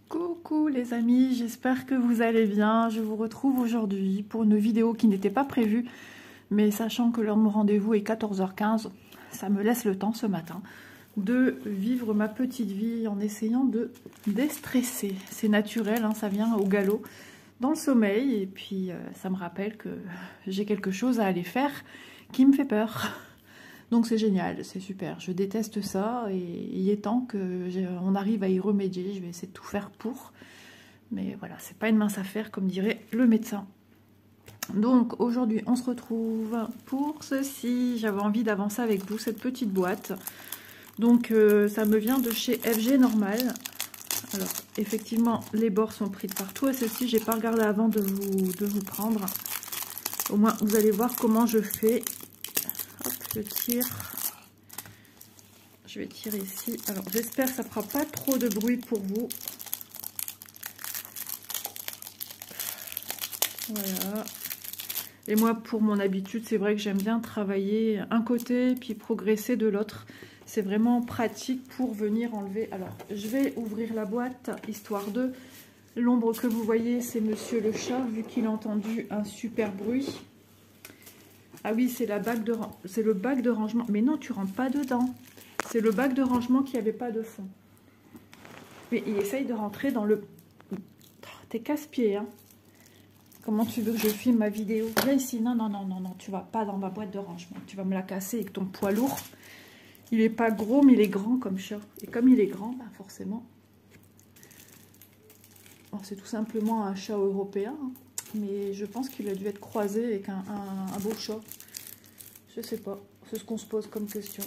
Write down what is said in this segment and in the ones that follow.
Coucou les amis, j'espère que vous allez bien. Je vous retrouve aujourd'hui pour une vidéo qui n'était pas prévue, mais sachant que l'heure de mon rendez-vous est 14h15, ça me laisse le temps ce matin de vivre ma petite vie en essayant de déstresser. C'est naturel, hein, ça vient au galop dans le sommeil et puis ça me rappelle que j'ai quelque chose à aller faire qui me fait peur. Donc c'est génial, c'est super. Je déteste ça et il est temps qu'on arrive à y remédier. Je vais essayer de tout faire pour. Mais voilà, c'est pas une mince affaire comme dirait le médecin. Donc aujourd'hui, on se retrouve pour ceci. J'avais envie d'avancer avec vous cette petite boîte. Donc ça me vient de chez FG Normal. Alors effectivement, les bords sont pris de partout. Et ceci, j'ai pas regardé avant de vous prendre. Au moins, vous allez voir comment je fais. Hop, je tire. Je vais tirer ici. Alors, j'espère que ça ne fera pas trop de bruit pour vous. Voilà. Et moi, pour mon habitude, c'est vrai que j'aime bien travailler un côté, puis progresser de l'autre. C'est vraiment pratique pour venir enlever. Alors, je vais ouvrir la boîte, histoire de... L'ombre que vous voyez, c'est Monsieur le chat, vu qu'il a entendu un super bruit. Ah oui, c'est le bac de rangement. Mais non, tu rentres pas dedans. C'est le bac de rangement qui n'avait pas de fond. Mais il essaye de rentrer dans le... T'es casse-pied, hein. Comment tu veux que je filme ma vidéo? Viens ici. Non, non, non, non, non. Tu vas pas dans ma boîte de rangement. Tu vas me la casser avec ton poids lourd. Il est pas gros, mais il est grand comme chat. Et comme il est grand, bah forcément... Bon, c'est tout simplement un chat européen, hein. Mais je pense qu'il a dû être croisé avec un beau chat. Je sais pas. C'est ce qu'on se pose comme question.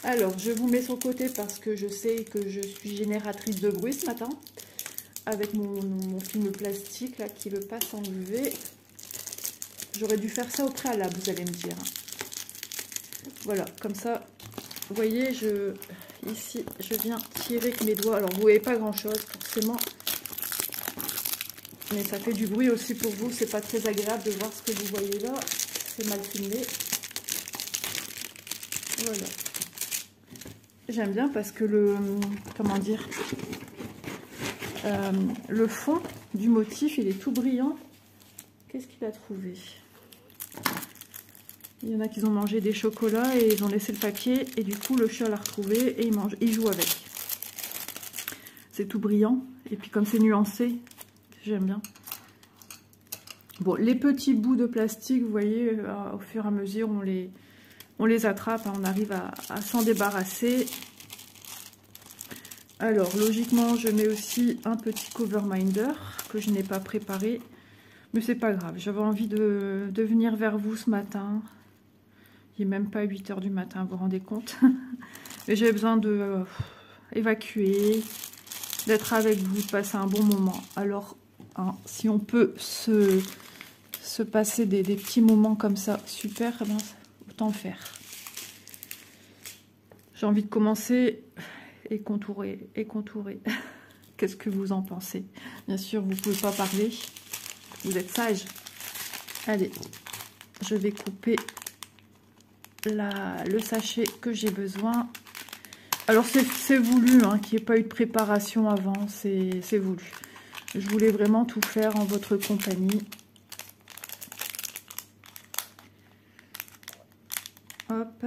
Alors, je vous mets sur le côté parce que je sais que je suis génératrice de bruit ce matin. Avec mon film plastique là qui veut pas s'enlever. J'aurais dû faire ça au préalable, vous allez me dire. Voilà, comme ça, vous voyez, ici, je viens tirer avec mes doigts. Alors, vous voyez pas grand chose, forcément. Mais ça fait du bruit aussi pour vous. C'est pas très agréable de voir ce que vous voyez là. C'est mal filmé. Voilà. J'aime bien parce que comment dire, le fond du motif, il est tout brillant. Qu'est-ce qu'il a trouvé? Il y en a qui ont mangé des chocolats et ils ont laissé le papier. Et du coup, le chat l'a retrouvé et il joue avec. C'est tout brillant. Et puis comme c'est nuancé, j'aime bien. Bon, les petits bouts de plastique, vous voyez, au fur et à mesure, on les attrape, hein, on arrive à s'en débarrasser. Alors, logiquement, je mets aussi un petit cover minder que je n'ai pas préparé. Mais c'est pas grave, j'avais envie de venir vers vous ce matin. Il n'est même pas 8 h du matin, vous vous rendez compte? Mais j'avais besoin de évacuer, d'être avec vous, de passer un bon moment. Alors, hein, si on peut se passer des petits moments comme ça, super, eh bien, autant le faire. J'ai envie de commencer et contourer, et contourer. Qu'est-ce que vous en pensez? Bien sûr, vous ne pouvez pas parler. Vous êtes sage. Allez, je vais couper le sachet que j'ai besoin. Alors, c'est voulu, hein, qu'il n'y ait pas eu de préparation avant. C'est voulu. Je voulais vraiment tout faire en votre compagnie. Hop.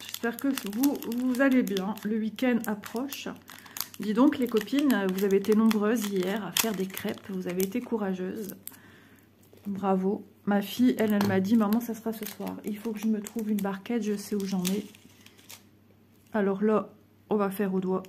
J'espère que vous allez bien. Le week-end approche. Dis donc les copines, vous avez été nombreuses hier à faire des crêpes. Vous avez été courageuses. Bravo. Ma fille, elle m'a dit, maman, ça sera ce soir. Il faut que je me trouve une barquette, je sais où j'en ai. Alors là, on va faire au doigt.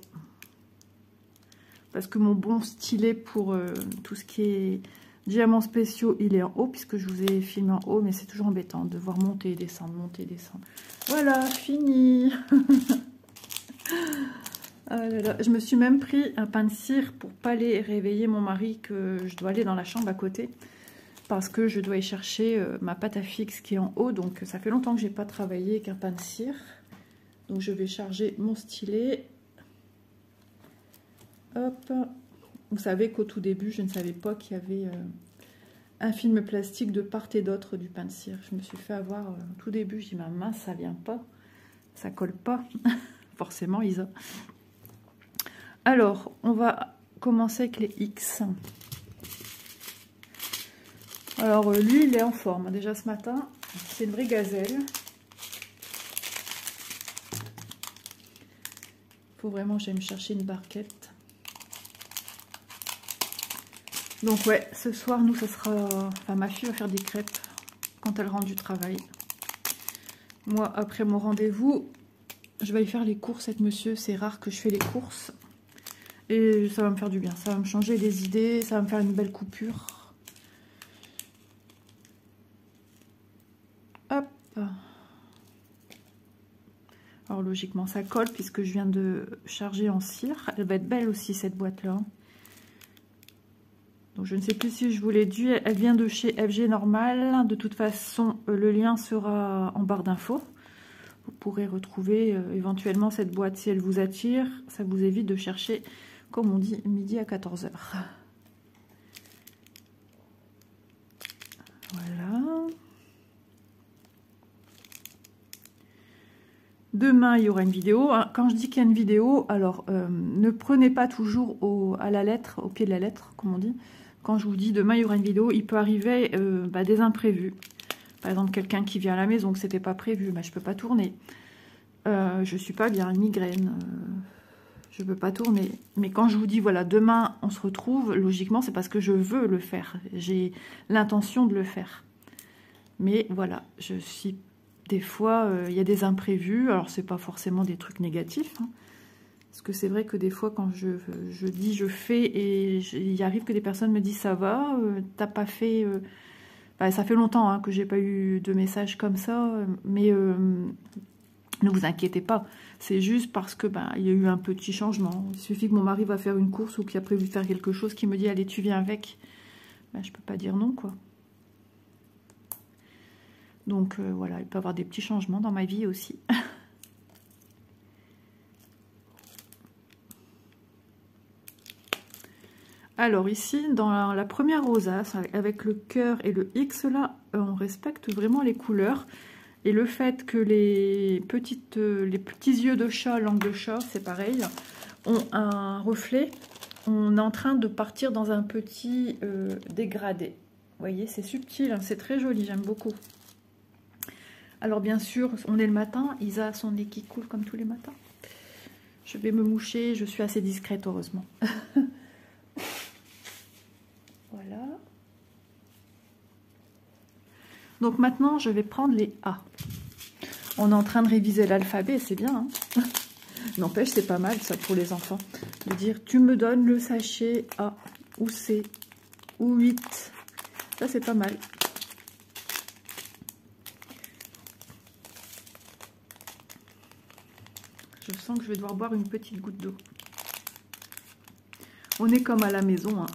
Parce que mon bon stylet pour tout ce qui est diamants spéciaux, il est en haut, puisque je vous ai filmé en haut, mais c'est toujours embêtant de devoir monter et descendre, monter et descendre. Voilà, fini. Ah là là. Je me suis même pris un pain de cire pour pas aller réveiller mon mari, que je dois aller dans la chambre à côté. Parce que je dois y chercher ma pâte à fixe qui est en haut. Donc ça fait longtemps que j'ai pas travaillé avec un pain de cire. Donc je vais charger mon stylet. Hop. Vous savez qu'au tout début, je ne savais pas qu'il y avait un film plastique de part et d'autre du pain de cire. Je me suis fait avoir au tout début. Je dis, ma main, ça vient pas. Ça colle pas. Forcément, Isa. Alors, on va commencer avec les X. Alors lui, il est en forme. Déjà ce matin, c'est une vraie gazelle. Faut vraiment que j'aille me chercher une barquette. Donc ouais, ce soir, nous, ça sera... Enfin, ma fille va faire des crêpes quand elle rentre du travail. Moi, après mon rendez-vous, je vais aller faire les courses avec monsieur. C'est rare que je fais les courses. Et ça va me faire du bien. Ça va me changer les idées. Ça va me faire une belle coupure. Hop. Alors logiquement, ça colle puisque je viens de charger en cire. Elle va être belle aussi, cette boîte-là. Donc je ne sais plus si je vous l'ai dit, elle vient de chez FG Normal. De toute façon, le lien sera en barre d'infos. Vous pourrez retrouver éventuellement cette boîte si elle vous attire. Ça vous évite de chercher, comme on dit, midi à 14 h. Voilà. Demain, il y aura une vidéo. Quand je dis qu'il y a une vidéo, alors ne prenez pas toujours à la lettre, au pied de la lettre, comme on dit. Quand je vous dis demain, il y aura une vidéo, il peut arriver des imprévus. Par exemple, quelqu'un qui vient à la maison, que c'était pas prévu, je ne peux pas tourner. Je suis pas bien, une migraine, je peux pas tourner. Mais quand je vous dis, voilà, demain, on se retrouve, logiquement, c'est parce que je veux le faire. J'ai l'intention de le faire. Mais voilà, je suis... Des fois, il y a des imprévus. Alors, c'est pas forcément des trucs négatifs. Hein, parce que c'est vrai que des fois, quand je dis, je fais, et il arrive que des personnes me disent, ça va, t'as pas fait... Bah, ça fait longtemps hein, que j'ai pas eu de messages comme ça. Mais ne vous inquiétez pas. C'est juste parce que il y a eu un petit changement. Il suffit que mon mari va faire une course ou qu'il a prévu de faire quelque chose, qui me dit, allez, tu viens avec. Je peux pas dire non, quoi. Donc voilà, il peut y avoir des petits changements dans ma vie aussi. Alors ici, dans la première rosace, avec le cœur et le X, là, on respecte vraiment les couleurs. Et le fait que les petits yeux de chat, langue de chat, c'est pareil, ont un reflet, on est en train de partir dans un petit dégradé. Vous voyez, c'est subtil, c'est très joli, j'aime beaucoup. Alors bien sûr, on est le matin, Isa a son nez qui coule comme tous les matins. Je vais me moucher, je suis assez discrète heureusement. Voilà. Donc maintenant, je vais prendre les A. On est en train de réviser l'alphabet, c'est bien. Hein. N'empêche, c'est pas mal ça pour les enfants. De dire, tu me donnes le sachet A ou C ou 8. Ça, c'est pas mal. Je sens que je vais devoir boire une petite goutte d'eau. On est comme à la maison. Hein.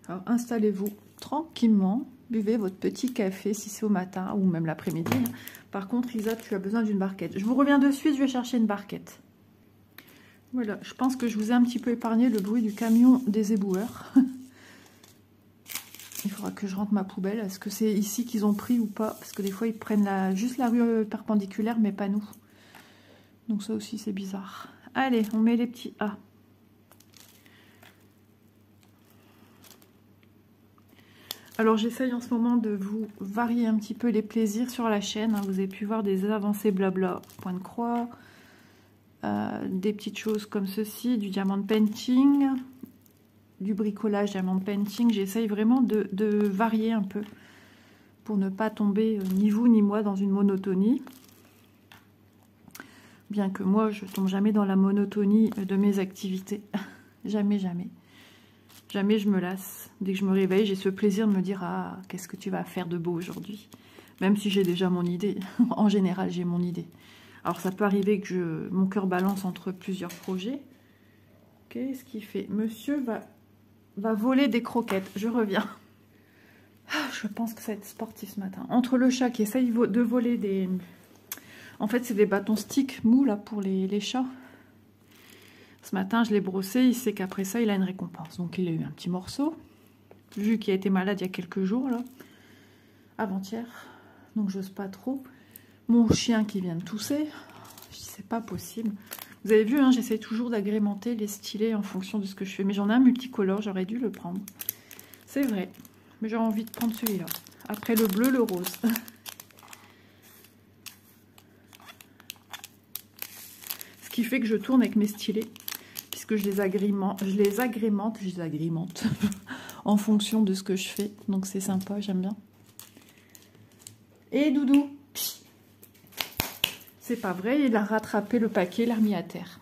Alors, installez-vous tranquillement. Buvez votre petit café si c'est au matin ou même l'après-midi. Par contre, Isa, tu as besoin d'une barquette. Je vous reviens de suite, je vais chercher une barquette. Voilà, je pense que je vous ai un petit peu épargné le bruit du camion des éboueurs. Il faudra que je rentre ma poubelle. Est-ce que c'est ici qu'ils ont pris ou pas? Parce que des fois, ils prennent juste la rue perpendiculaire, mais pas nous. Donc ça aussi, c'est bizarre. Allez, on met les petits A. Alors, j'essaye en ce moment de vous varier un petit peu les plaisirs sur la chaîne. Hein. Vous avez pu voir des avancées blabla, point de croix, des petites choses comme ceci, du diamant painting, du bricolage diamant painting. J'essaye vraiment de varier un peu pour ne pas tomber, ni vous ni moi, dans une monotonie. Bien que moi, je ne tombe jamais dans la monotonie de mes activités. Jamais, jamais. Jamais je me lasse. Dès que je me réveille, j'ai ce plaisir de me dire « Ah, qu'est-ce que tu vas faire de beau aujourd'hui ?» Même si j'ai déjà mon idée. En général, j'ai mon idée. Alors, ça peut arriver que mon cœur balance entre plusieurs projets. Qu'est-ce qu'il fait? Monsieur va voler des croquettes. Je reviens. Ah, je pense que ça va être sportif ce matin. Entre le chat qui essaye de voler des... En fait, c'est des bâtons sticks mous là pour les chats. Ce matin, je l'ai brossé. Il sait qu'après ça, il a une récompense. Donc, il a eu un petit morceau. Vu qu'il a été malade il y a quelques jours, là. Avant-hier. Donc, j'ose pas trop. Mon chien qui vient de tousser. Je dis, c'est pas possible. Vous avez vu, hein, j'essaie toujours d'agrémenter les stylés en fonction de ce que je fais. Mais j'en ai un multicolore, j'aurais dû le prendre. C'est vrai. Mais j'ai envie de prendre celui-là. Après le bleu, le rose. Ce qui fait que je tourne avec mes stylés. Puisque je les agrémente en fonction de ce que je fais. Donc c'est sympa, j'aime bien. Et Doudou, c'est pas vrai, il a rattrapé le paquet, il l'a remis à terre.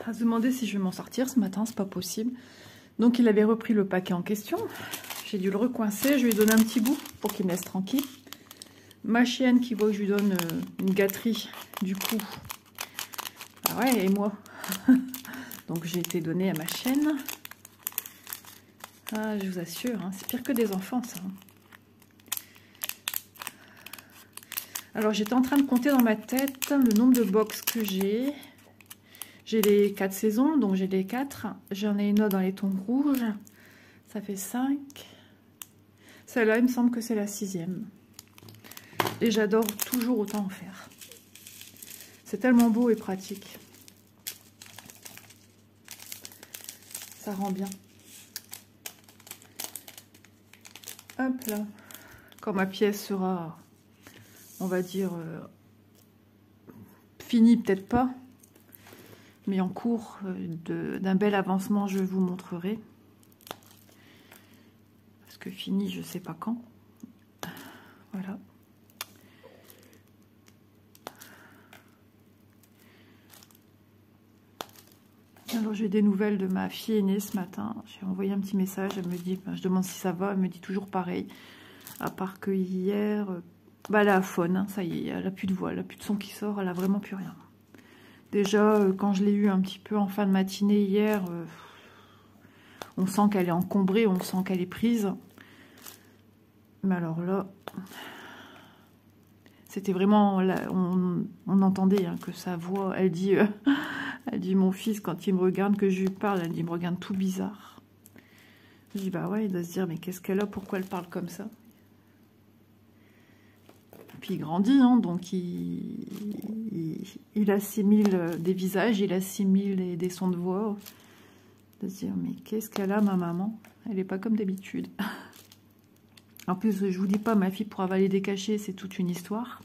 À se demander si je vais m'en sortir ce matin, c'est pas possible. Donc il avait repris le paquet en question. J'ai dû le recoincer, je lui ai donné un petit bout pour qu'il me laisse tranquille. Ma chienne qui voit que je lui donne une gâterie, du coup. Ah ouais, et moi. Donc j'ai été donnée à ma chienne. Ah, je vous assure, hein, c'est pire que des enfants, ça. Alors, j'étais en train de compter dans ma tête le nombre de box que j'ai. J'ai les 4 saisons, donc j'ai les 4. J'en ai une autre dans les tons rouges. Ça fait 5. Celle-là, il me semble que c'est la 6e. Et j'adore toujours autant en faire. C'est tellement beau et pratique. Ça rend bien. Hop là. Quand ma pièce sera, on va dire, finie, peut-être pas, mais en cours d'un bel avancement, je vous montrerai. Parce que fini, je sais pas quand. Voilà. Alors j'ai des nouvelles de ma fille aînée ce matin. J'ai envoyé un petit message, elle me dit, je demande si ça va, elle me dit toujours pareil. À part que hier, bah elle a faune, hein, ça y est, elle a plus de voix, elle a plus de son qui sort, elle a vraiment plus rien. Déjà, quand je l'ai eu un petit peu en fin de matinée hier, on sent qu'elle est encombrée, on sent qu'elle est prise. Mais alors là, c'était vraiment, là, on entendait hein, que sa voix, elle dit mon fils quand il me regarde, que je lui parle, elle dit, il me regarde tout bizarre. Je dis, bah ouais, il doit se dire, mais qu'est-ce qu'elle a, pourquoi elle parle comme ça? Puis il grandit, hein, donc il assimile des visages, il assimile des sons de voix. De se dire, mais qu'est-ce qu'elle a, ma maman? Elle n'est pas comme d'habitude. En plus, je vous dis pas, ma fille pour avaler des cachets, c'est toute une histoire.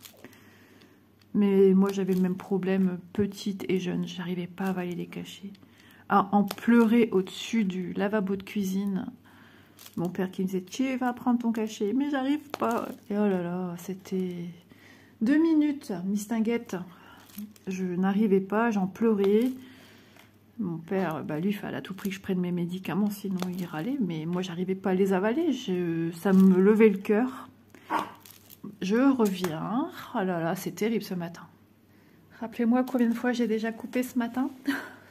Mais moi, j'avais le même problème, petite et jeune. J'arrivais pas à avaler des cachets. À en pleurer au-dessus du lavabo de cuisine. Mon père qui me disait, tu vas prendre ton cachet. Mais j'arrive pas. Et oh là là, c'était 2 minutes, mistinguette. Je n'arrivais pas, j'en pleurais. Mon père, bah lui, il fallait à tout prix que je prenne mes médicaments, sinon il râlait. Mais moi, j'arrivais pas à les avaler. Ça me levait le cœur. Je reviens. Oh là là, c'est terrible ce matin. Rappelez-moi combien de fois j'ai déjà coupé ce matin.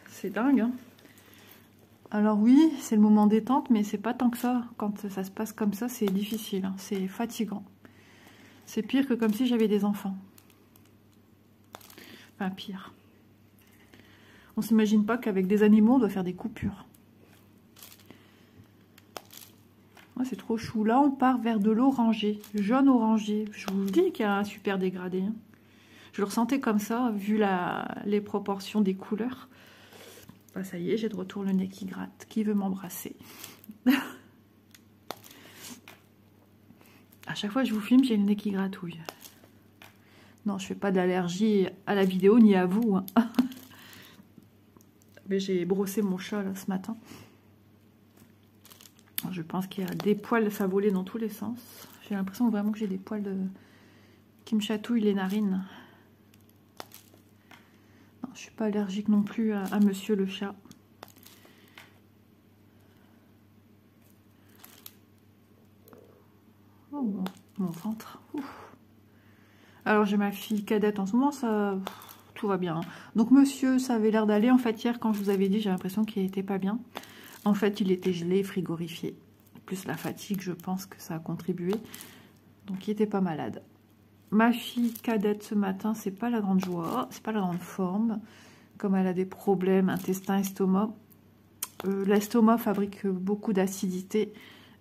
C'est dingue, hein. Alors oui, c'est le moment détente, mais c'est pas tant que ça. Quand ça se passe comme ça, c'est difficile, hein. C'est fatigant. C'est pire que comme si j'avais des enfants. Enfin, pire. On s'imagine pas qu'avec des animaux, on doit faire des coupures. Ouais, c'est trop chou. Là, on part vers de l'orangé, jaune orangé. Je vous dis qu'il y a un super dégradé, hein. Je le ressentais comme ça, vu les proportions des couleurs. Bah, ça y est, j'ai de retour le nez qui gratte. Qui veut m'embrasser? À chaque fois que je vous filme, j'ai le nez qui gratouille. Non, je fais pas d'allergie à la vidéo ni à vous, hein. Mais j'ai brossé mon chat là, ce matin. Je pense qu'il y a des poils, ça volait dans tous les sens. J'ai l'impression vraiment que j'ai des poils qui me chatouillent les narines. Non, je suis pas allergique non plus à monsieur le chat. Oh, mon ventre. Ouf. Alors j'ai ma fille cadette en ce moment, ça... tout va bien. Donc monsieur, ça avait l'air d'aller. En fait, hier, quand je vous avais dit, j'ai l'impression qu'il n'était pas bien. En fait, il était gelé, frigorifié. Plus la fatigue, je pense que ça a contribué. Donc, il n'était pas malade. Ma fille cadette ce matin, c'est pas la grande joie, c'est pas la grande forme. Comme elle a des problèmes intestin, estomac. L'estomac fabrique beaucoup d'acidité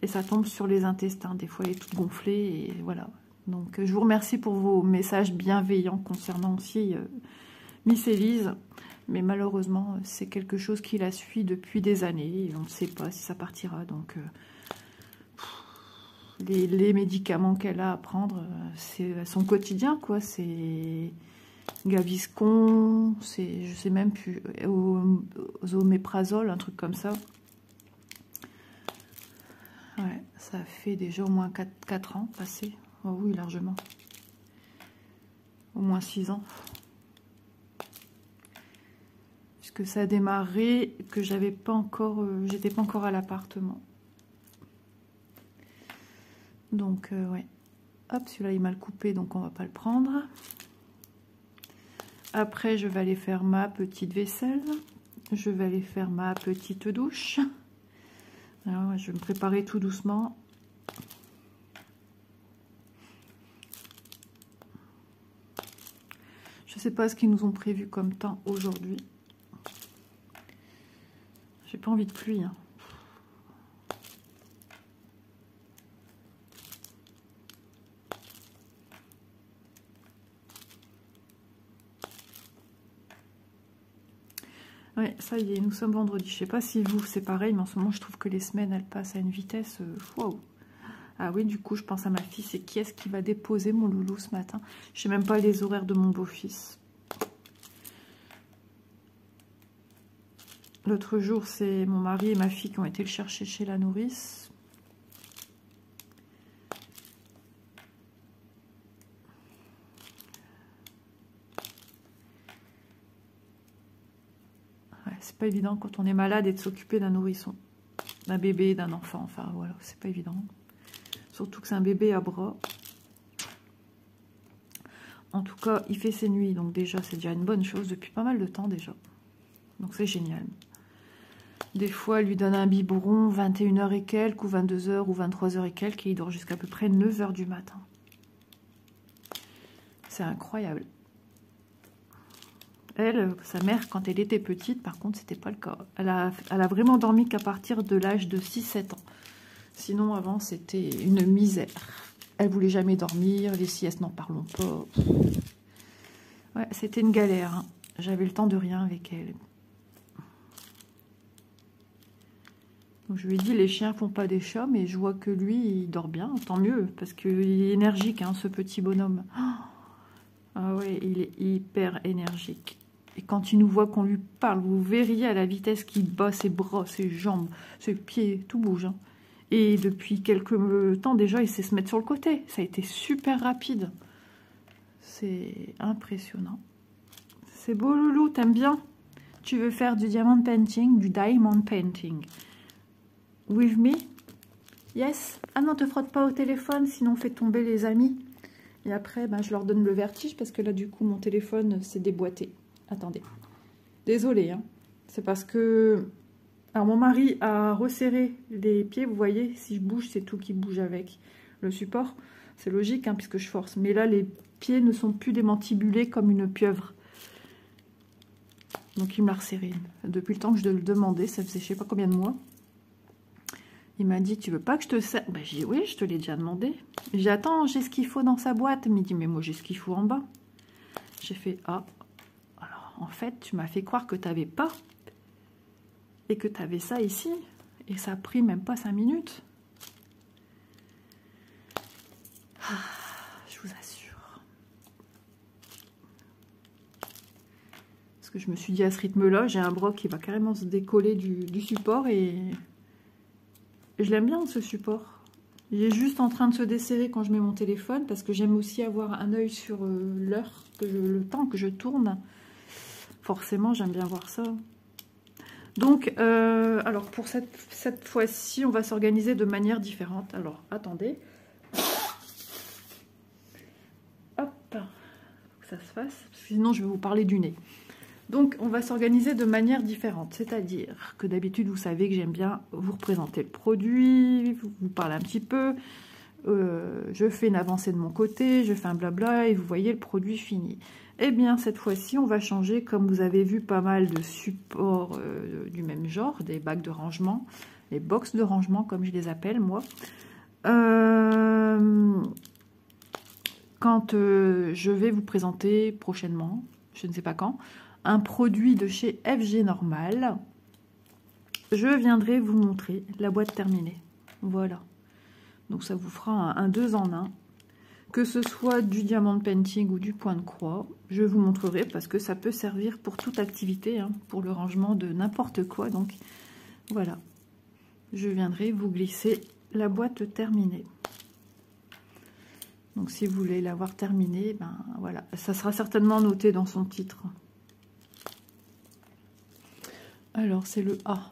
et ça tombe sur les intestins. Des fois, elle est toute gonflée et voilà. Donc, je vous remercie pour vos messages bienveillants concernant aussi Miss Élise. Mais malheureusement, c'est quelque chose qui la suit depuis des années. Et on ne sait pas si ça partira. Donc, les médicaments qu'elle a à prendre, c'est son quotidien, quoi. C'est Gaviscon, c'est, je sais même plus, oméprazole, un truc comme ça. Ouais, ça fait déjà au moins 4 ans passés. Oh oui, largement. Au moins 6 ans. Puisque ça a démarré que j'avais pas encore, j'étais pas encore à l'appartement. Donc ouais. Hop, celui-là il est mal coupé, donc on va pas le prendre. Après, je vais aller faire ma petite vaisselle. Je vais aller faire ma petite douche. Alors, je vais me préparer tout doucement. Je sais pas ce qu'ils nous ont prévu comme temps aujourd'hui. J'ai pas envie de pluie, hein. Ouais, ça y est, nous sommes vendredi. Je sais pas si vous, c'est pareil, mais en ce moment, je trouve que les semaines, elles passent à une vitesse... Wow. Ah oui, du coup, je pense à ma fille. C'est qui est-ce qui va déposer mon loulou ce matin? Je sais même pas les horaires de mon beau-fils. L'autre jour, c'est mon mari et ma fille qui ont été le chercher chez la nourrice. Ouais, c'est pas évident quand on est malade et de s'occuper d'un nourrisson, d'un bébé, d'un enfant. Enfin, voilà, c'est pas évident. Surtout que c'est un bébé à bras. En tout cas, il fait ses nuits, donc déjà, c'est déjà une bonne chose depuis pas mal de temps déjà. Donc c'est génial. Des fois, elle lui donne un biberon 21h et quelques, ou 22h, ou 23h et quelques, et il dort jusqu'à peu près 9h du matin. C'est incroyable. Elle, sa mère, quand elle était petite, par contre, c'était pas le cas. Elle a vraiment dormi qu'à partir de l'âge de 6-7 ans. Sinon, avant, c'était une misère. Elle voulait jamais dormir, les siestes, n'en parlons pas. Ouais, c'était une galère, hein. J'avais le temps de rien avec elle. Donc, je lui ai dit, les chiens font pas des chats, mais je vois que lui, il dort bien, tant mieux, parce qu'il est énergique, hein, ce petit bonhomme. Ah ouais, il est hyper énergique. Et quand il nous voit qu'on lui parle, vous verriez à la vitesse qu'il bat ses bras, ses jambes, ses pieds, tout bouge, hein. Et depuis quelques temps déjà, il sait se mettre sur le côté. Ça a été super rapide. C'est impressionnant. C'est beau, loulou, t'aimes bien? Tu veux faire du diamond painting, du diamond painting? With me? Yes? Ah non, te frotte pas au téléphone, sinon on fait tomber les amis. Et après, ben, je leur donne le vertige parce que là, du coup, mon téléphone s'est déboîté. Attendez. Désolée, hein. C'est parce que... Alors, mon mari a resserré les pieds. Vous voyez, si je bouge, c'est tout qui bouge avec le support. C'est logique, hein, puisque je force. Mais là, les pieds ne sont plus démantibulés comme une pieuvre. Donc, il me l'a resserré. Depuis le temps que je le demandais, ça faisait je sais pas combien de mois. Il m'a dit, tu veux pas que je te serre? Ben, j'ai dit, oui, je te l'ai déjà demandé. J'ai dit, attends, j'ai ce qu'il faut dans sa boîte. Il m'a dit, mais moi, j'ai ce qu'il faut en bas. J'ai fait, ah, alors, en fait, tu m'as fait croire que tu n'avais pas. Et que tu avais ça ici. Et ça a pris même pas 5 minutes. Ah, je vous assure. Parce que je me suis dit, à ce rythme-là, j'ai un bras qui va carrément se décoller du support. Et je l'aime bien, ce support. Il est juste en train de se desserrer quand je mets mon téléphone. Parce que j'aime aussi avoir un œil sur l'heure, le temps que je tourne. Forcément, j'aime bien voir ça. Donc, alors pour cette fois-ci, on va s'organiser de manière différente. Alors, attendez. Hop, faut que ça se fasse, sinon je vais vous parler du nez. Donc, on va s'organiser de manière différente. C'est-à-dire que d'habitude, vous savez que j'aime bien vous représenter le produit, vous parler un petit peu. Je fais une avancée de mon côté, je fais un blabla et vous voyez le produit fini. Eh bien, cette fois-ci, on va changer, comme vous avez vu, pas mal de supports du même genre, des bacs de rangement, les box de rangement, comme je les appelle, moi. Quand je vais vous présenter prochainement, je ne sais pas quand, un produit de chez FG Normal. Je viendrai vous montrer la boîte terminée. Voilà. Donc ça vous fera un 2 en 1. Que ce soit du diamant painting ou du point de croix, je vous montrerai parce que ça peut servir pour toute activité, hein, pour le rangement de n'importe quoi. Donc voilà. Je viendrai vous glisser la boîte terminée. Donc si vous voulez l'avoir terminée, ben voilà, ça sera certainement noté dans son titre. Alors c'est le A.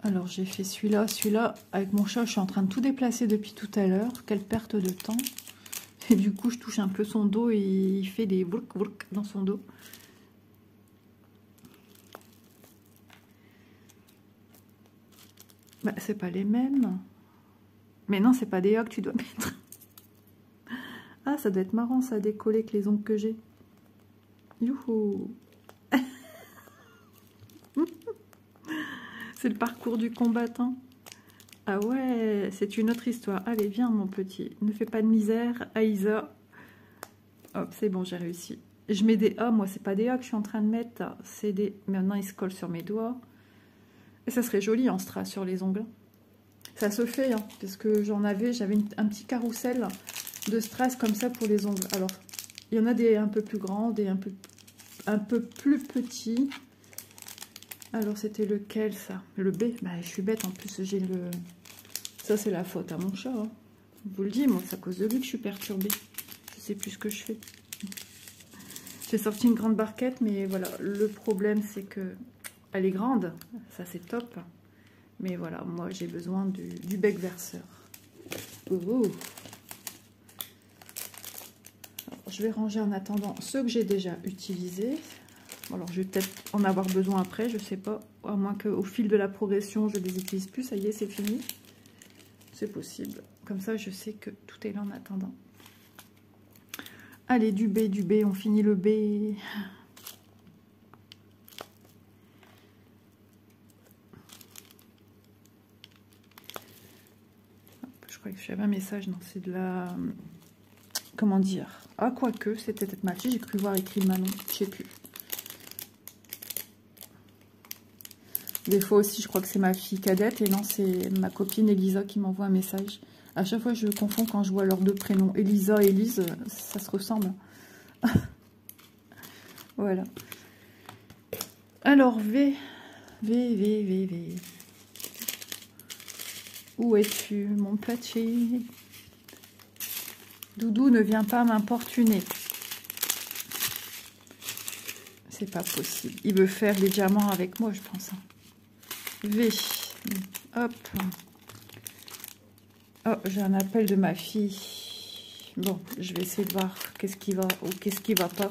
Alors j'ai fait celui-là, avec mon chat, je suis en train de tout déplacer depuis tout à l'heure. Quelle perte de temps. Et du coup je touche un peu son dos et il fait des brouk brouk dans son dos. Bah, c'est pas les mêmes. Mais non, c'est pas des A que tu dois mettre. Ah, ça doit être marrant ça, décoller avec les ongles que j'ai. Youhou. C'est le parcours du combattant. Ah ouais, c'est une autre histoire. Allez, viens mon petit. Ne fais pas de misère, Aïsa. Hop, c'est bon, j'ai réussi. Je mets des A, moi, c'est pas des A que je suis en train de mettre. C'est des... Maintenant, ils se collent sur mes doigts. Et ça serait joli en strass sur les ongles. Ça se fait, hein, parce que j'avais un petit carrousel de strass comme ça pour les ongles. Alors, il y en a des un peu plus grands, des un peu plus petits. Alors, c'était lequel, ça? Le B. Bah, je suis bête, en plus, j'ai le... Ça, c'est la faute à mon chat. Hein. Je vous le dis, moi, c'est à cause de lui que je suis perturbée. Je sais plus ce que je fais. J'ai sorti une grande barquette, mais voilà, le problème, c'est que elle est grande. Ça, c'est top. Mais voilà, moi, j'ai besoin du bec verseur. Oh. Alors, je vais ranger en attendant ceux que j'ai déjà utilisés. Alors, je vais peut-être en avoir besoin après, je sais pas. À moins qu'au fil de la progression, je les utilise plus. Ça y est, c'est fini. C'est possible. Comme ça, je sais que tout est là en attendant. Allez, du B, on finit le B. Je crois que j'avais un message, non, c'est de la... Comment dire? Ah, quoique, c'était peut-être ma fille, j'ai cru voir écrit Manon, je sais plus. Des fois aussi, je crois que c'est ma fille cadette, et non, c'est ma copine Elisa qui m'envoie un message. À chaque fois, je confonds quand je vois leurs deux prénoms. Elisa et Elise, ça se ressemble. Voilà. Alors, V. Où es-tu, mon petit? Doudou ne vient pas m'importuner. C'est pas possible. Il veut faire des diamants avec moi, je pense. V. Hop. Oh, j'ai un appel de ma fille. Bon, je vais essayer de voir qu'est-ce qui va ou qu'est-ce qui va pas.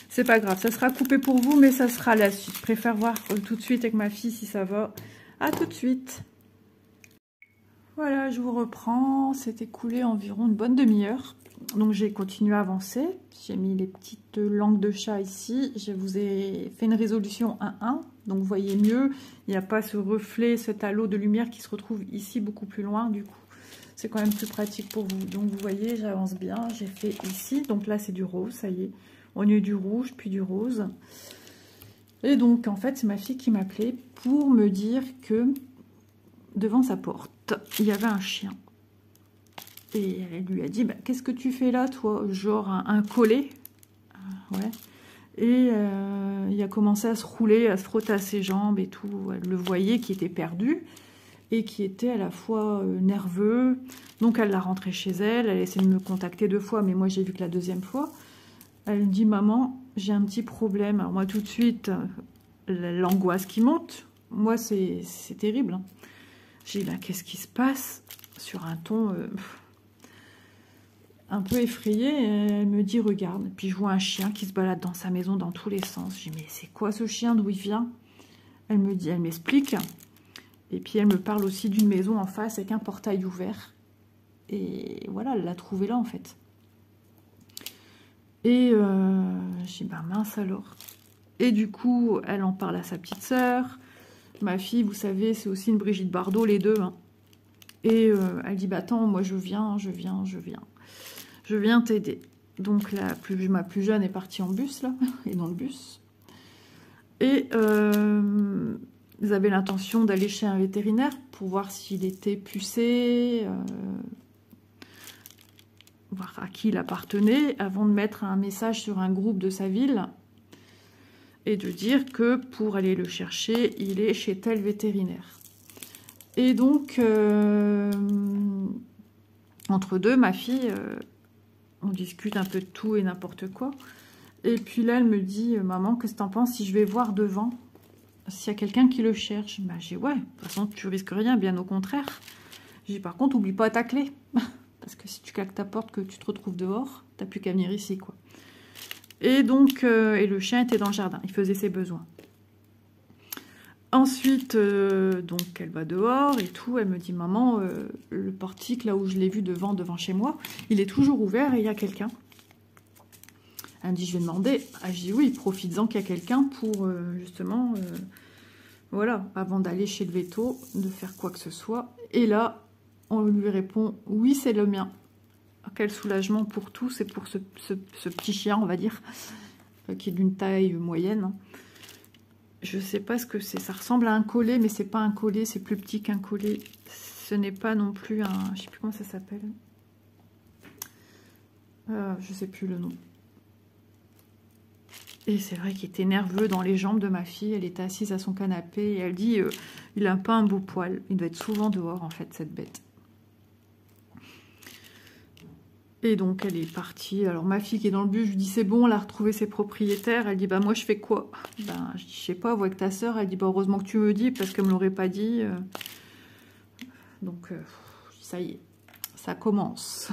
C'est pas grave, ça sera coupé pour vous, mais ça sera la suite. Je préfère voir tout de suite avec ma fille si ça va. À tout de suite. Voilà, je vous reprends. C'est écoulé environ une bonne demi-heure. Donc j'ai continué à avancer. J'ai mis les petites langues de chat ici. Je vous ai fait une résolution 1-1. Donc vous voyez mieux. Il n'y a pas ce reflet, cet halo de lumière qui se retrouve ici beaucoup plus loin. Du coup, c'est quand même plus pratique pour vous. Donc vous voyez, j'avance bien. J'ai fait ici. Donc là, c'est du rose, ça y est. Au lieu du rouge, puis du rose. Et donc, en fait, c'est ma fille qui m'appelait pour me dire que devant sa porte, il y avait un chien. Et elle lui a dit, bah, qu'est-ce que tu fais là, toi? Genre un collet. Ouais. Et il a commencé à se rouler, à se frotter à ses jambes et tout. Elle le voyait qui était perdu et qui était à la fois nerveux. Donc, elle l'a rentré chez elle. Elle a essayé de me contacter 2 fois, mais moi, j'ai vu que la 2e fois. Elle me dit, maman, j'ai un petit problème. Alors moi, tout de suite, l'angoisse qui monte. Moi, c'est terrible. Hein. J'ai dit, bah, qu'est-ce qui se passe? Sur un ton un peu effrayé. Elle me dit, regarde. Puis je vois un chien qui se balade dans sa maison dans tous les sens. Je dis, mais c'est quoi ce chien? D'où il vient? Elle me dit, elle m'explique. Et puis elle me parle aussi d'une maison en face avec un portail ouvert. Et voilà, elle l'a trouvé là en fait. Et j'ai dit, bah mince alors. Et du coup, elle en parle à sa petite sœur. Ma fille, vous savez, c'est aussi une Brigitte Bardot, les deux. Hein. Et elle dit, bah attends, moi je viens. Je viens t'aider. Donc ma plus jeune est partie en bus, là, et dans le bus. Et ils avaient l'intention d'aller chez un vétérinaire pour voir s'il était pucé, voir à qui il appartenait, avant de mettre un message sur un groupe de sa ville et de dire que pour aller le chercher, il est chez tel vétérinaire. Et donc, entre deux, ma fille, on discute un peu de tout et n'importe quoi. Et puis là, elle me dit, maman, qu'est-ce que t'en penses si je vais voir devant, s'il y a quelqu'un qui le cherche? Bah, j'ai dit, ouais, de toute façon, tu risques rien, bien au contraire. J'ai dit, par contre, oublie pas ta clé. Parce que si tu claques ta porte, que tu te retrouves dehors, t'as plus qu'à venir ici, quoi. Et donc, et le chien était dans le jardin, il faisait ses besoins. Ensuite, donc, elle va dehors et tout, elle me dit, maman, le portique, là où je l'ai vu devant chez moi, il est toujours ouvert et il y a quelqu'un. Elle me dit, je vais demander. Ah, je dis, oui, profites-en qu'il y a quelqu'un pour, justement, voilà, avant d'aller chez le véto, de faire quoi que ce soit. Et là, on lui répond, oui, c'est le mien. Quel soulagement pour tous et pour ce petit chien, on va dire, qui est d'une taille moyenne. Je sais pas ce que c'est. Ça ressemble à un collet, mais c'est pas un collet, c'est plus petit qu'un collet. Ce n'est pas non plus un... Je sais plus comment ça s'appelle. Je sais plus le nom. Et c'est vrai qu'il était nerveux dans les jambes de ma fille. Elle était assise à son canapé et elle dit, il a pas un beau poil. Il doit être souvent dehors, en fait, cette bête. Et donc, elle est partie. Alors, ma fille qui est dans le bus, je lui dis, c'est bon, elle a retrouvé ses propriétaires. Elle dit, bah, moi, je fais quoi? Ben, je dis, je sais pas, vois avec ta sœur. Elle dit, bah, heureusement que tu me dis, parce qu'elle me l'aurait pas dit. Donc, ça y est, ça commence.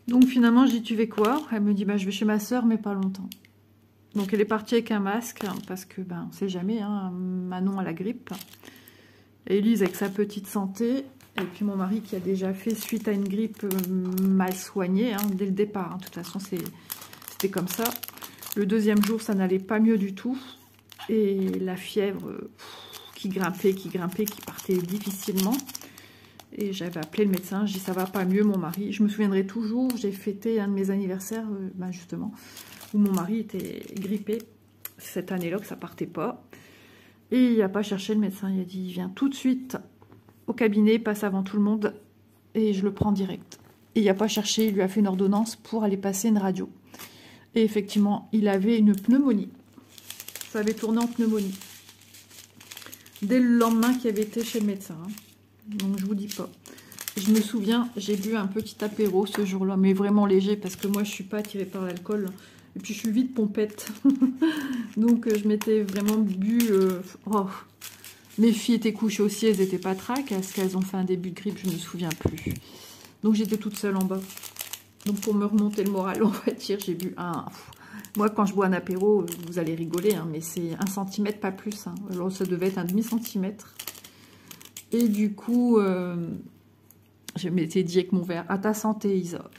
Donc, finalement, je dis, tu fais quoi? Elle me dit, bah, je vais chez ma sœur, mais pas longtemps. Donc, elle est partie avec un masque, hein, parce que, ben, on sait jamais, hein, Manon a la grippe. Et Elise avec sa petite santé. Et puis mon mari qui a déjà fait suite à une grippe mal soignée, hein, dès le départ. Hein. De toute façon, c'était comme ça. Le deuxième jour, ça n'allait pas mieux du tout. Et la fièvre qui grimpait, qui partait difficilement. Et j'avais appelé le médecin, je dis ça va pas mieux mon mari. Je me souviendrai toujours, j'ai fêté un de mes anniversaires, ben justement, où mon mari était grippé. Cette année-là que ça partait pas. Et il n'a pas cherché le médecin, il a dit viens tout de suite au cabinet, passe avant tout le monde et je le prends direct. Et il n'a pas cherché, il lui a fait une ordonnance pour aller passer une radio. Et effectivement, il avait une pneumonie. Ça avait tourné en pneumonie. Dès le lendemain qu'il avait été chez le médecin. Hein. Donc je vous dis pas. Je me souviens, j'ai bu un petit apéro ce jour-là, mais vraiment léger parce que moi je suis pas attirée par l'alcool. Et puis je suis vite pompette. Donc je m'étais vraiment bu... oh. Mes filles étaient couchées aussi, elles n'étaient pas traques. Est-ce qu'elles ont fait un début de grippe? Je ne me souviens plus. Donc j'étais toute seule en bas. Donc pour me remonter le moral, on va dire, j'ai bu un... Moi quand je bois un apéro, vous allez rigoler, hein, mais c'est 1 cm, pas plus. Hein. Alors ça devait être un demi-centimètre. Et du coup, je m'étais dit avec mon verre, à ta santé Isa.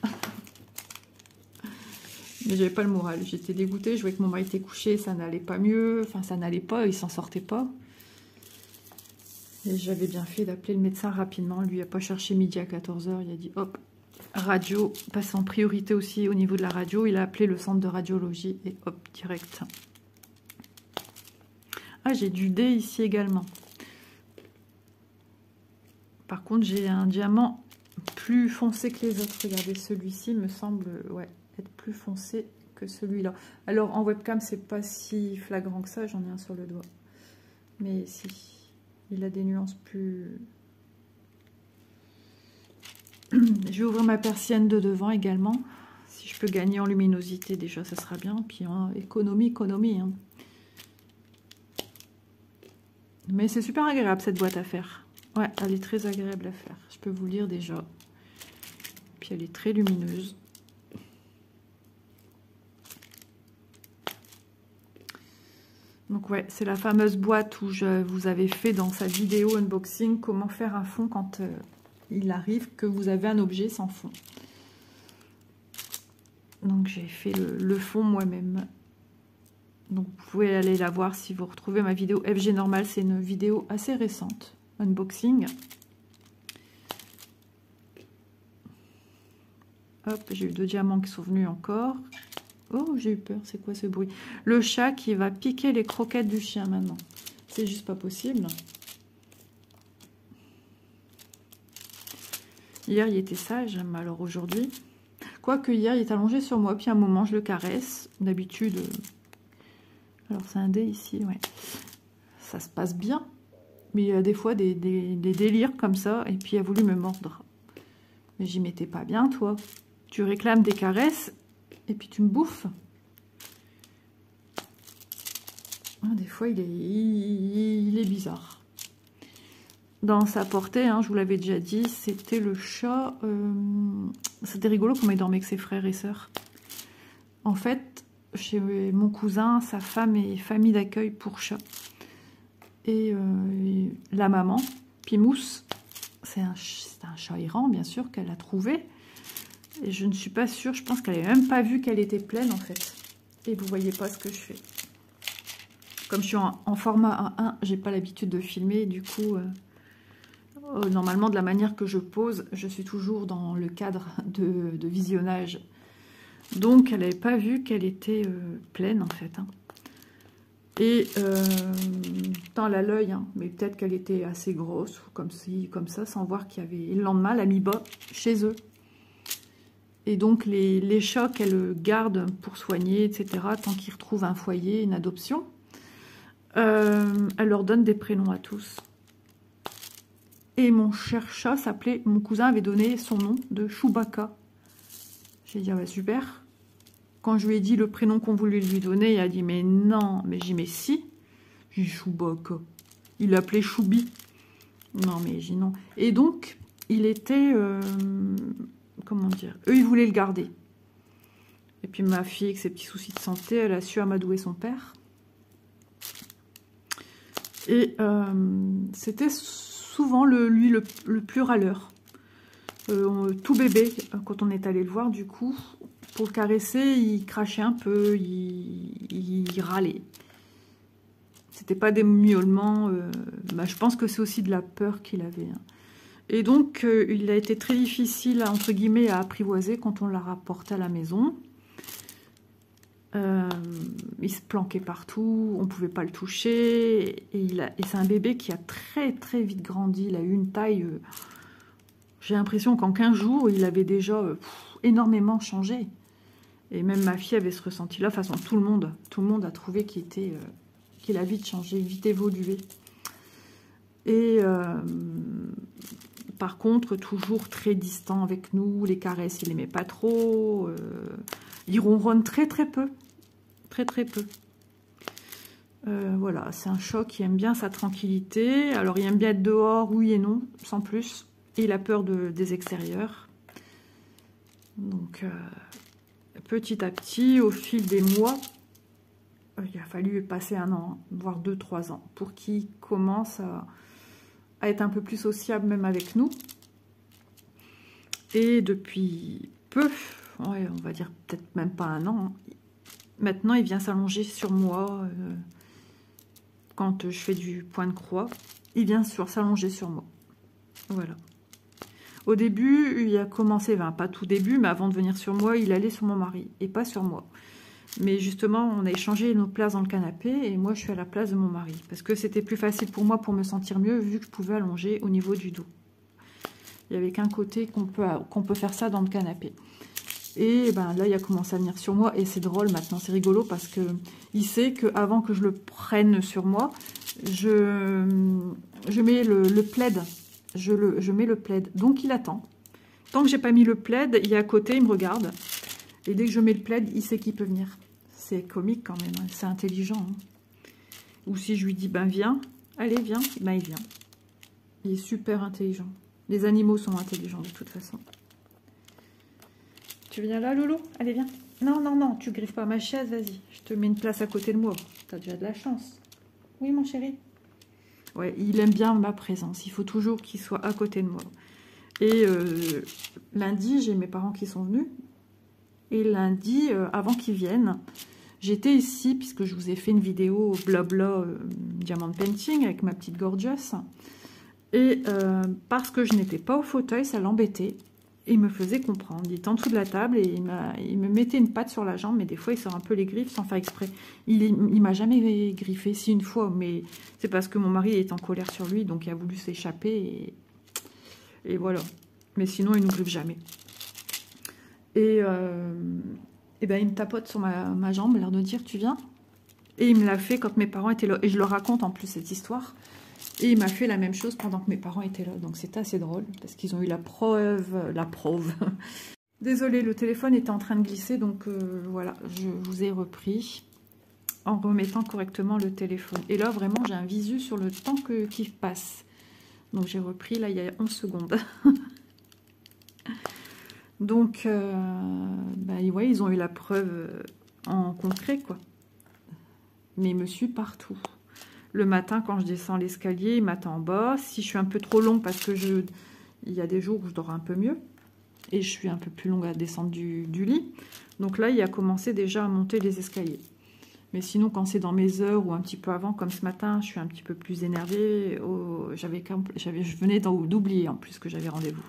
Mais j'avais pas le moral, j'étais dégoûtée, je voyais que mon mari était couché, ça n'allait pas mieux, enfin ça n'allait pas, il s'en sortait pas. Et j'avais bien fait d'appeler le médecin rapidement, lui il n'a pas cherché midi à 14 h, il a dit hop, radio, passe en priorité aussi au niveau de la radio, il a appelé le centre de radiologie et hop, direct. Ah, j'ai du D ici également. Par contre, j'ai un diamant plus foncé que les autres, regardez, celui-ci me semble, ouais, être plus foncé que celui-là. Alors en webcam c'est pas si flagrant que ça, j'en ai un sur le doigt, mais si il a des nuances plus... Je vais ouvrir ma persienne de devant également, si je peux gagner en luminosité déjà ça sera bien, puis en économie hein. Mais c'est super agréable cette boîte à faire, ouais, elle est très agréable à faire, je peux vous lire déjà, puis elle est très lumineuse. Donc ouais, c'est la fameuse boîte où je vous avais fait dans sa vidéo unboxing comment faire un fond quand il arrive que vous avez un objet sans fond. Donc j'ai fait le fond moi-même. Donc vous pouvez aller la voir si vous retrouvez ma vidéo FG Normal. C'est une vidéo assez récente, unboxing. Hop, j'ai eu 2 diamants qui sont venus encore. Oh, j'ai eu peur, c'est quoi ce bruit? Le chat qui va piquer les croquettes du chien maintenant. C'est juste pas possible. Hier, il était sage, mais alors aujourd'hui... Quoique hier, il est allongé sur moi, puis à un moment, je le caresse. D'habitude... Alors, c'est un dé ici, ouais. Ça se passe bien. Mais il y a des fois des délires comme ça, et puis il a voulu me mordre. Mais j'y mettais pas bien, toi. Tu réclames des caresses, et puis tu me bouffes. Ah, des fois, il est bizarre. Dans sa portée, hein, je vous l'avais déjà dit, c'était le chat. C'était rigolo comment il dormait avec ses frères et sœurs. En fait, chez mon cousin, sa femme est famille d'accueil pour chats. Et la maman, Pimousse, c'est un chat errant, bien sûr, qu'elle a trouvé. Et je ne suis pas sûre, je pense qu'elle n'avait même pas vu qu'elle était pleine, en fait. Et vous voyez pas ce que je fais. Comme je suis en format 1.1, j'ai pas l'habitude de filmer, du coup... normalement, de la manière que je pose, je suis toujours dans le cadre de visionnage. Donc, elle n'avait pas vu qu'elle était pleine, en fait. Hein. Et tant elle a l'œil, hein, mais peut-être qu'elle était assez grosse, ou comme ci, comme ça, sans voir qu'il y avait... Et le lendemain, elle a mis bas chez eux. Et donc, les chats qu'elle garde pour soigner, etc., tant qu'ils retrouvent un foyer, une adoption, elle leur donne des prénoms à tous. Et mon cher chat s'appelait... Mon cousin avait donné son nom de Chewbacca. J'ai dit, ah bah super. Quand je lui ai dit le prénom qu'on voulait lui donner, il a dit, mais non. Mais j'ai dit, mais si. J'ai dit, Chewbacca. Il l'appelait Choubi. Non, mais j'ai dit non. Et donc, il était... comment dire? Eux, ils voulaient le garder. Et puis ma fille, avec ses petits soucis de santé, elle a su amadouer son père. Et c'était... souvent lui le plus râleur. Tout bébé, quand on est allé le voir, du coup, pour le caresser, il crachait un peu, il râlait. C'était pas des miaulements, bah, je pense que c'est aussi de la peur qu'il avait. Hein. Et donc, il a été très difficile, entre guillemets, à apprivoiser quand on l'a rapporté à la maison. Il se planquait partout, on ne pouvait pas le toucher, et c'est un bébé qui a très très vite grandi, il a eu une taille, j'ai l'impression qu'en 15 jours, il avait déjà énormément changé, et même ma fille avait ce ressenti-là, de toute façon tout le monde a trouvé qu'il a vite changé, vite évolué, et par contre, toujours très distant avec nous, les caresses, il n'aimait pas trop, il ronronne très très peu. Très très peu. Voilà, c'est un chat qui aime bien sa tranquillité. Alors, il aime bien être dehors, oui et non, sans plus. Et il a peur des extérieurs. Donc, petit à petit, au fil des mois, il a fallu passer 1 an, voire 2-3 ans, pour qu'il commence à être un peu plus sociable, même avec nous. Et depuis peu, ouais, on va dire peut-être même pas 1 an, hein, maintenant, il vient s'allonger sur moi quand je fais du point de croix. Il vient s'allonger sur moi. Voilà. Au début, il a commencé, enfin, pas tout début, mais avant de venir sur moi, il allait sur mon mari et pas sur moi. Mais justement, on a échangé nos places dans le canapé et moi, je suis à la place de mon mari. Parce que c'était plus facile pour moi pour me sentir mieux vu que je pouvais allonger au niveau du dos. Il n'y avait qu'un côté qu'on peut faire ça dans le canapé. Et ben là, il a commencé à venir sur moi. Et c'est drôle maintenant, c'est rigolo parce que il sait qu'avant que je le prenne sur moi, je mets le plaid. Je mets le plaid. Donc, il attend. Tant que j'ai pas mis le plaid, il est à côté, il me regarde. Et dès que je mets le plaid, il sait qu'il peut venir. C'est comique quand même, hein. C'est intelligent. Hein. Ou si je lui dis, ben viens, allez, viens, ben il vient. Il est super intelligent. Les animaux sont intelligents de toute façon. Tu viens là, Loulou? Allez, viens. Non, non, non, tu griffes pas ma chaise, vas-y. Je te mets une place à côté de moi. T'as déjà de la chance. Oui, mon chéri? Ouais, il aime bien ma présence. Il faut toujours qu'il soit à côté de moi. Et lundi, j'ai mes parents qui sont venus. Et lundi, avant qu'ils viennent, j'étais ici, puisque je vous ai fait une vidéo blabla diamant painting avec ma petite gorgeous. Et parce que je n'étais pas au fauteuil, ça l'embêtait. Et il me faisait comprendre. Il était en dessous de la table et il me mettait une patte sur la jambe, mais des fois il sort un peu les griffes sans faire exprès. Il m'a jamais griffé, si une fois, mais c'est parce que mon mari est en colère sur lui, donc il a voulu s'échapper et voilà. Mais sinon il ne nous griffe jamais. Et ben il me tapote sur ma jambe, l'air de dire tu viens. Et il me l'a fait quand mes parents étaient là. Et je leur raconte en plus cette histoire. Et il m'a fait la même chose pendant que mes parents étaient là. Donc c'était assez drôle parce qu'ils ont eu la preuve. Désolée, le téléphone était en train de glisser. Donc voilà, je vous ai repris en remettant correctement le téléphone. Et là, vraiment, j'ai un visu sur le temps qui passe. Donc j'ai repris, là, il y a 11 secondes. Donc, bah, ouais, ils ont eu la preuve en concret, quoi. Mais il me suit partout. Le matin, quand je descends l'escalier, il m'attend en bas. Si je suis un peu trop longue, parce que il y a des jours où je dors un peu mieux. Et je suis un peu plus longue à descendre du lit. Donc là, il a commencé déjà à monter les escaliers. Mais sinon, quand c'est dans mes heures ou un petit peu avant, comme ce matin, je suis un petit peu plus énervée. Je venais d'oublier en plus que j'avais rendez-vous.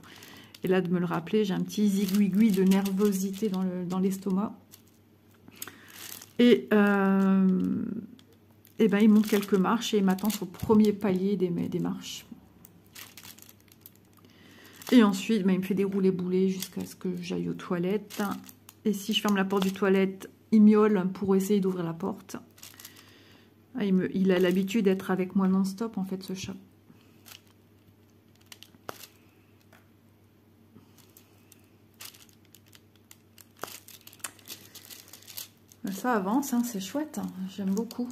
Et là, de me le rappeler, j'ai un petit zigouigui de nervosité dans l'estomac. Et ben, il monte quelques marches et il m'attend sur le premier palier des marches. Et ensuite, ben, il me fait dérouler boulet jusqu'à ce que j'aille aux toilettes. Et si je ferme la porte du toilette, il miaule pour essayer d'ouvrir la porte. Ah, il a l'habitude d'être avec moi non-stop, en fait, ce chat. Ça avance, hein, c'est chouette, hein, j'aime beaucoup.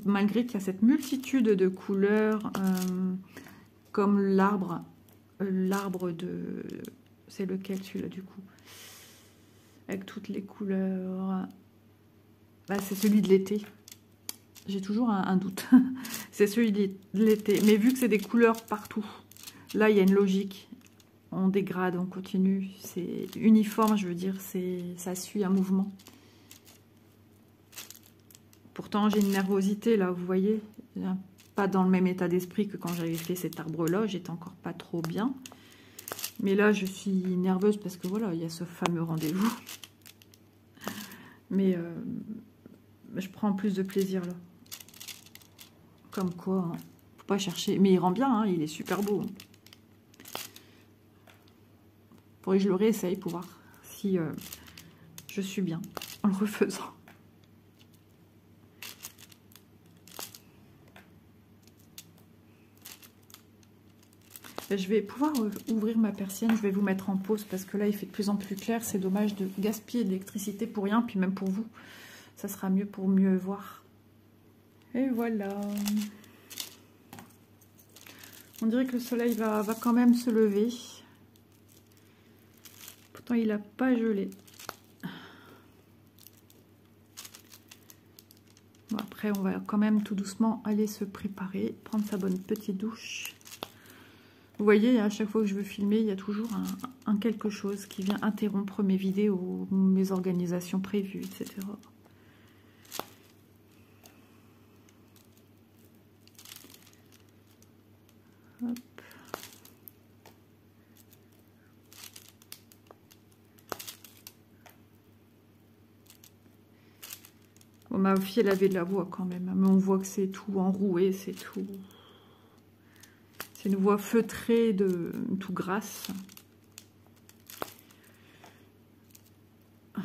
Malgré qu'il y a cette multitude de couleurs, comme l'arbre de... C'est lequel celui-là du coup? Avec toutes les couleurs. Bah, c'est celui de l'été. J'ai toujours un doute. C'est celui de l'été. Mais vu que c'est des couleurs partout, là il y a une logique. On dégrade, on continue. C'est uniforme, je veux dire, ça suit un mouvement. Pourtant, j'ai une nervosité, là, vous voyez. Pas dans le même état d'esprit que quand j'avais fait cet arbre-là. J'étais encore pas trop bien. Mais là, je suis nerveuse parce que, voilà, il y a ce fameux rendez-vous. Mais je prends plus de plaisir, là. Comme quoi, hein, faut pas chercher. Mais il rend bien, hein, il est super beau. Faudrait que je le réessaye pour voir si je suis bien en le refaisant. Je vais pouvoir ouvrir ma persienne, je vais vous mettre en pause parce que là il fait de plus en plus clair, c'est dommage de gaspiller de l'électricité pour rien, puis même pour vous, ça sera mieux pour mieux voir. Et voilà. On dirait que le soleil va quand même se lever. Pourtant il n'a pas gelé. Bon, après on va quand même tout doucement aller se préparer, prendre sa bonne petite douche. Vous voyez, à chaque fois que je veux filmer, il y a toujours un quelque chose qui vient interrompre mes vidéos, mes organisations prévues, etc. Hop. Bon, ma fille, elle avait de la voix quand même, mais on voit que c'est tout enroué, c'est tout... C'est une voix feutrée, tout grasse. Bah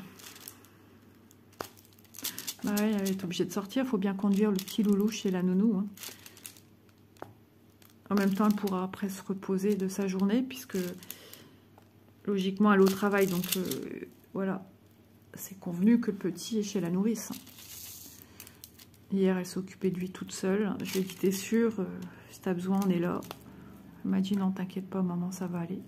ouais, elle est obligée de sortir. Il faut bien conduire le petit loulou chez la nounou. Hein. En même temps, elle pourra après se reposer de sa journée, puisque logiquement, elle est au travail. Donc voilà, c'est convenu que le petit est chez la nourrice. Hier, elle s'est occupée de lui toute seule. Je lui ai dit, t'es sûre, si t'as besoin, on est là. Elle m'a dit non, t'inquiète pas maman, ça va aller.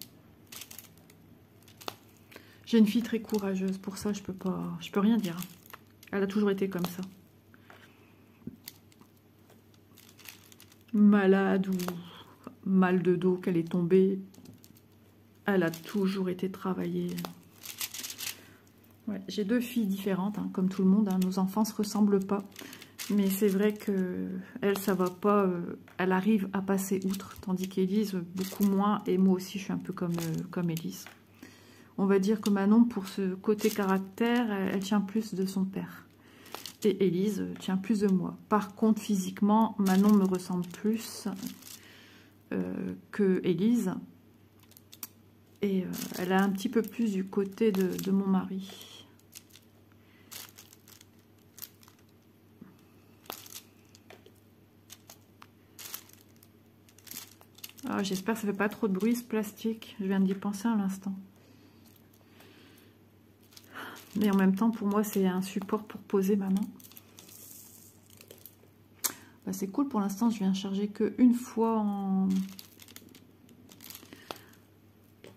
J'ai une fille très courageuse, pour ça je peux rien dire. Elle a toujours été comme ça. Malade ou mal de dos qu'elle est tombée, elle a toujours été travaillée. Ouais, j'ai deux filles différentes, hein, comme tout le monde, hein, nos enfants ne se ressemblent pas. Mais c'est vrai que elle, ça va pas, elle arrive à passer outre, tandis qu'Élise, beaucoup moins. Et moi aussi, je suis un peu comme Élise. On va dire que Manon, pour ce côté caractère, elle tient plus de son père. Et Élise tient plus de moi. Par contre, physiquement, Manon me ressemble plus que Élise. Et elle a un petit peu plus du côté de mon mari. Ah, j'espère que ça ne fait pas trop de bruit ce plastique. Je viens d'y penser à l'instant. Mais en même temps, pour moi, c'est un support pour poser ma main. Bah, c'est cool, pour l'instant, je viens charger qu'une fois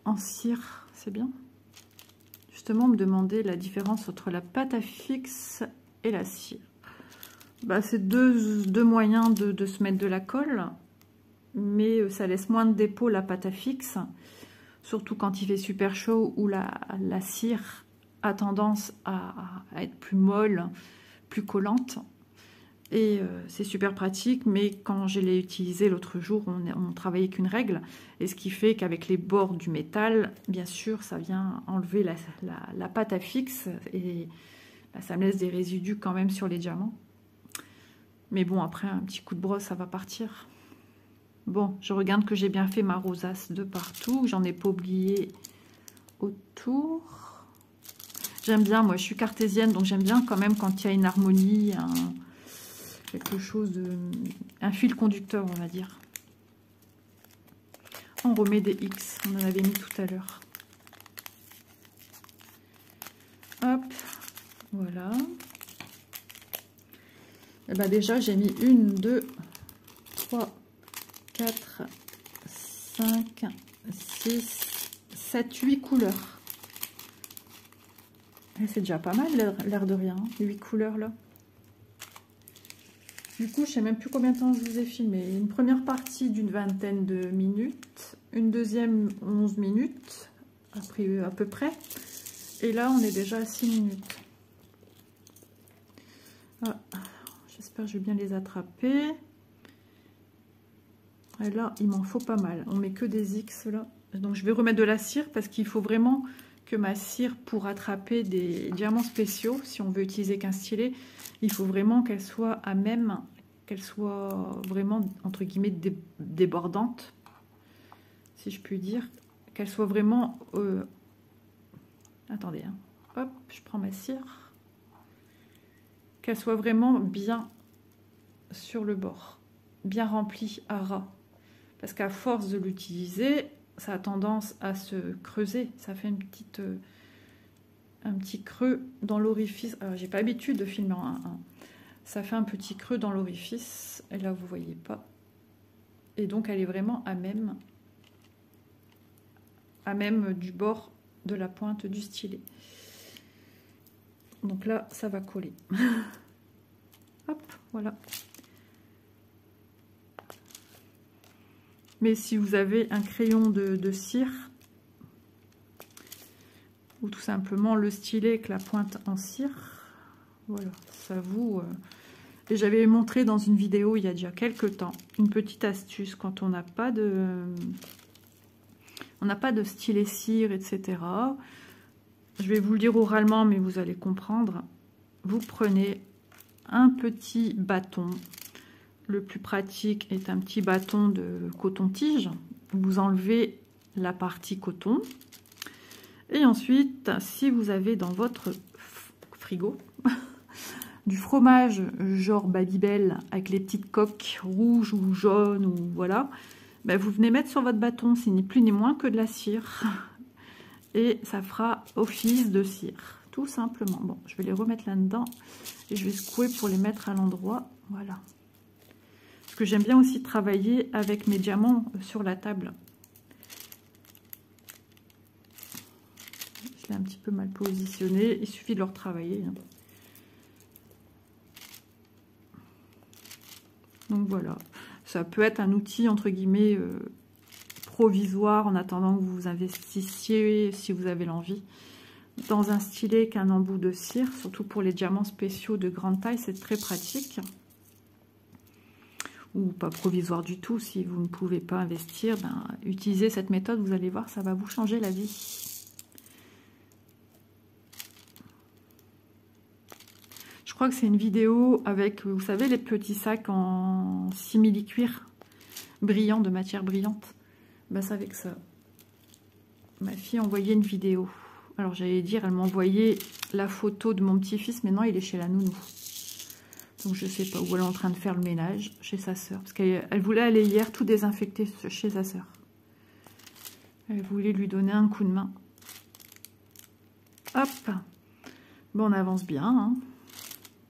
en cire. C'est bien. Justement, on me demandait la différence entre la pâte à fixe et la cire. Bah, c'est deux moyens de se mettre de la colle. Mais ça laisse moins de dépôt la pâte à fixe, surtout quand il fait super chaud, où la cire a tendance à être plus molle, plus collante. Et c'est super pratique, mais quand je l'ai utilisé l'autre jour, on travaillait qu'une règle, et ce qui fait qu'avec les bords du métal, bien sûr, ça vient enlever la pâte à fixe, et bah, ça me laisse des résidus quand même sur les diamants. Mais bon, après, un petit coup de brosse, ça va partir. Bon, je regarde que j'ai bien fait ma rosace de partout. J'en ai pas oublié autour. J'aime bien, moi je suis cartésienne, donc j'aime bien quand même quand il y a une harmonie, quelque chose de... un fil conducteur, on va dire. On remet des X, on en avait mis tout à l'heure. Hop, voilà. Et ben déjà, j'ai mis 1, 2, 3... 4, 5, 6, 7, 8 couleurs. C'est déjà pas mal, l'air de rien, 8 couleurs là. Du coup, je sais même plus combien de temps je vous ai filmé. Une première partie d'une vingtaine de minutes, une deuxième 11 minutes, après à peu près. Et là, on est déjà à 6 minutes. Ah, j'espère que je vais bien les attraper. Et là, il m'en faut pas mal. On met que des X là. Donc, je vais remettre de la cire parce qu'il faut vraiment que ma cire, pour attraper des diamants spéciaux, si on veut utiliser qu'un stylet, il faut vraiment qu'elle soit à même, qu'elle soit vraiment, entre guillemets, débordante, si je puis dire. Qu'elle soit vraiment... Attendez, hein. Hop, je prends ma cire. Qu'elle soit vraiment bien sur le bord, bien remplie à ras. Parce qu'à force de l'utiliser, ça a tendance à se creuser. Ça fait un petit creux dans l'orifice. Alors, j'ai pas l'habitude de filmer en 1-1. Ça fait un petit creux dans l'orifice. Et là, vous voyez pas. Et donc, elle est vraiment à même du bord de la pointe du stylet. Donc là, ça va coller. Hop, voilà. Mais si vous avez un crayon de cire, ou tout simplement le stylet avec la pointe en cire, voilà, ça vous... Et j'avais montré dans une vidéo il y a déjà quelques temps, une petite astuce quand on n'a pas de stylet cire, etc. Je vais vous le dire oralement, mais vous allez comprendre. Vous prenez un petit bâton. Le plus pratique est un petit bâton de coton-tige. Vous enlevez la partie coton. Et ensuite, si vous avez dans votre frigo du fromage genre Babybel avec les petites coques rouges ou jaunes, ou voilà, ben vous venez mettre sur votre bâton, c'est ni plus ni moins que de la cire. Et ça fera office de cire, tout simplement. Bon, je vais les remettre là-dedans et je vais secouer pour les mettre à l'endroit. Voilà. Parce que j'aime bien aussi travailler avec mes diamants sur la table. Je l'ai un petit peu mal positionné. Il suffit de le retravailler. Donc voilà. Ça peut être un outil, entre guillemets, provisoire en attendant que vous investissiez, si vous avez l'envie, dans un stylet qu'un embout de cire. Surtout pour les diamants spéciaux de grande taille, c'est très pratique. ou pas provisoire du tout. Si vous ne pouvez pas investir, ben, utilisez cette méthode, vous allez voir, ça va vous changer la vie. Je crois que c'est une vidéo avec, vous savez, les petits sacs en simili-cuir brillant, de matière brillante. Ben, c'est avec ça. Ma fille a envoyé une vidéo. Alors j'allais dire, elle m'a envoyé la photo de mon petit-fils, mais non, il est chez la nounou. Donc je sais pas où elle est en train de faire le ménage, chez sa sœur. Parce qu'elle voulait aller hier tout désinfecter chez sa sœur. Elle voulait lui donner un coup de main. Hop. Bon, on avance bien, hein.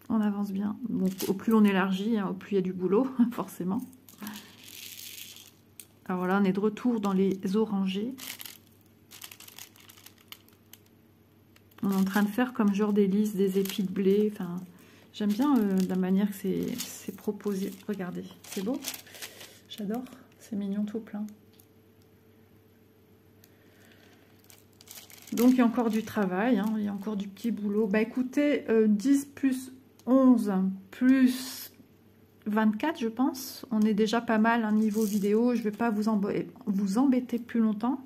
On avance bien. Bon, au plus on élargit, hein, au plus il y a du boulot, forcément. Alors là, on est de retour dans les orangés. On est en train de faire comme genre des lys, des épis de blé. Enfin, j'aime bien la manière que c'est proposé. Regardez, c'est beau. J'adore. C'est mignon tout plein. Donc, il y a encore du travail. Hein, il y a encore du petit boulot. Bah écoutez, 10 plus 11 plus 24, je pense. On est déjà pas mal, hein, niveau vidéo. Je ne vais pas vous embêter plus longtemps.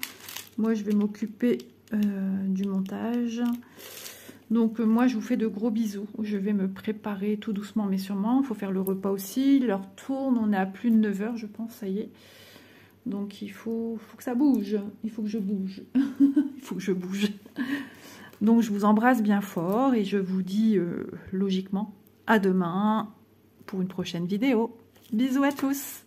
Moi, je vais m'occuper du montage. Donc, moi, je vous fais de gros bisous. Je vais me préparer tout doucement, mais sûrement. Il faut faire le repas aussi. L'heure tourne. On est à plus de 9 h, je pense. Ça y est. Donc, il faut que ça bouge. Il faut que je bouge. Il faut que je bouge. Donc, je vous embrasse bien fort et je vous dis logiquement à demain pour une prochaine vidéo. Bisous à tous!